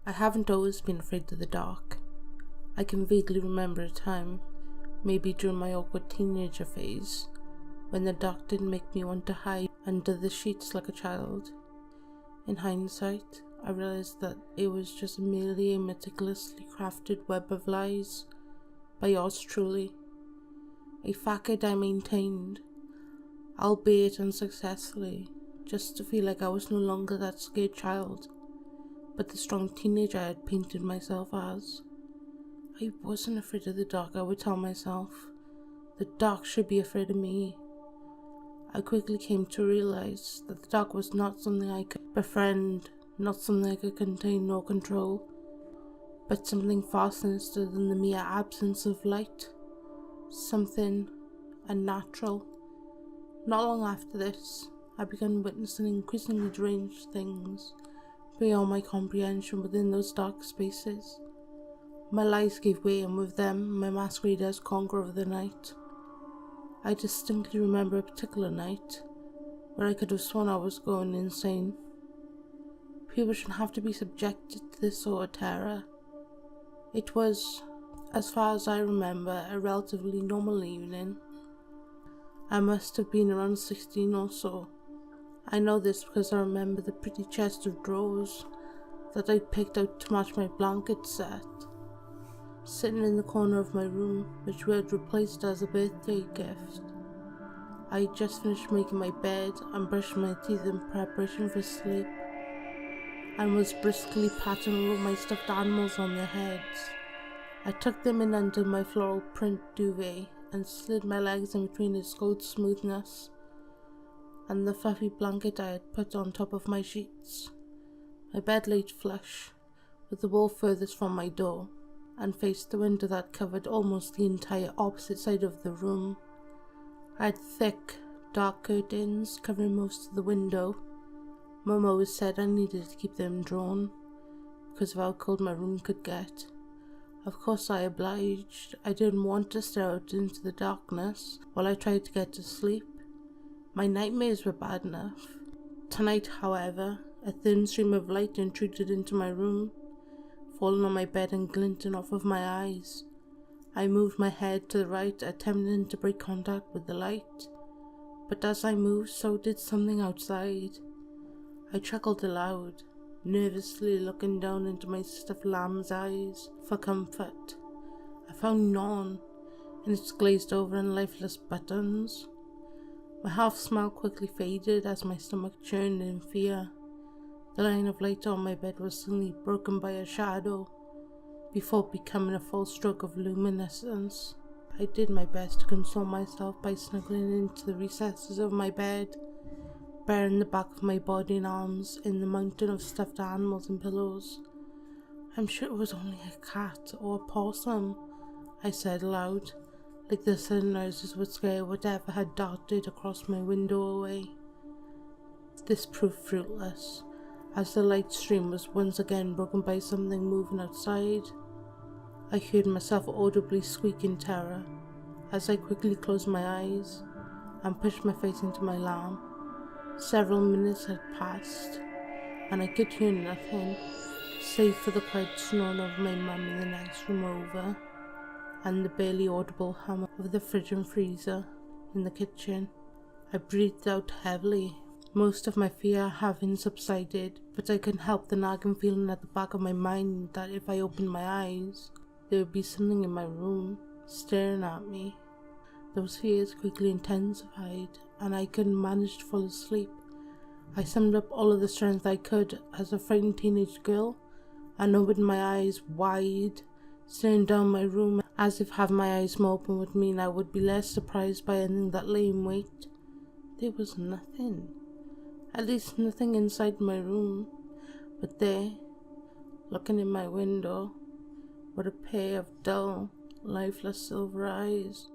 I haven't always been afraid of the dark. I can vaguely remember a time, maybe during my awkward teenager phase, when the dark didn't make me want to hide under the sheets like a child. In hindsight, I realized that it was just merely a meticulously crafted web of lies by yours truly. A facade I maintained, albeit unsuccessfully, just to feel like I was no longer that scared child, but the strong teenager I had painted myself as. I wasn't afraid of the dark, I would tell myself. The dark should be afraid of me. I quickly came to realize that the dark was not something I could befriend, not something I could contain nor control, but something far sinister than the mere absence of light. Something unnatural. Not long after this, I began witnessing increasingly deranged things beyond my comprehension within those dark spaces. My lies gave way, and with them, my masqueraders conquer over the night. I distinctly remember a particular night where I could have sworn I was going insane. People shouldn't have to be subjected to this sort of terror. It was, as far as I remember, a relatively normal evening. I must have been around 16 or so. I know this because I remember the pretty chest of drawers that I picked out to match my blanket set, sitting in the corner of my room, which we had replaced as a birthday gift. I had just finished making my bed and brushing my teeth in preparation for sleep, and was briskly patting all my stuffed animals on their heads. I tucked them in under my floral print duvet and slid my legs in between its gold smoothness and the fluffy blanket I had put on top of my sheets. My bed laid flush, with the wall furthest from my door, and faced the window that covered almost the entire opposite side of the room. I had thick, dark curtains covering most of the window. Mum always said I needed to keep them drawn, because of how cold my room could get. Of course I obliged. I didn't want to stare out into the darkness while I tried to get to sleep. My nightmares were bad enough. Tonight, however, a thin stream of light intruded into my room, falling on my bed and glinting off of my eyes. I moved my head to the right, attempting to break contact with the light, but as I moved, so did something outside. I chuckled aloud, nervously looking down into my stuffed lamb's eyes for comfort. I found none in its glazed over and lifeless buttons. My half-smile quickly faded as my stomach churned in fear. The line of light on my bed was suddenly broken by a shadow, before becoming a full stroke of luminescence. I did my best to console myself by snuggling into the recesses of my bed, burying the back of my body and arms in the mountain of stuffed animals and pillows. I'm sure it was only a cat or a possum, I said aloud, like the sudden noises would scare whatever had darted across my window away. This proved fruitless, as the light stream was once again broken by something moving outside. I heard myself audibly squeak in terror as I quickly closed my eyes and pushed my face into my lamp. Several minutes had passed, and I could hear nothing, save for the quiet snoring of my mum in the next room over, and the barely audible hum of the fridge and freezer in the kitchen. I breathed out heavily, most of my fear having subsided, but I couldn't help the nagging feeling at the back of my mind that if I opened my eyes, there would be something in my room, staring at me. Those fears quickly intensified, and I couldn't manage to fall asleep. I summoned up all of the strength I could as a frightened teenage girl, and opened my eyes wide, staring down my room as if having my eyes more open would mean I would be less surprised by anything that lay in wait. There was nothing. At least nothing inside my room, but there, looking in my window, were a pair of dull, lifeless silver eyes.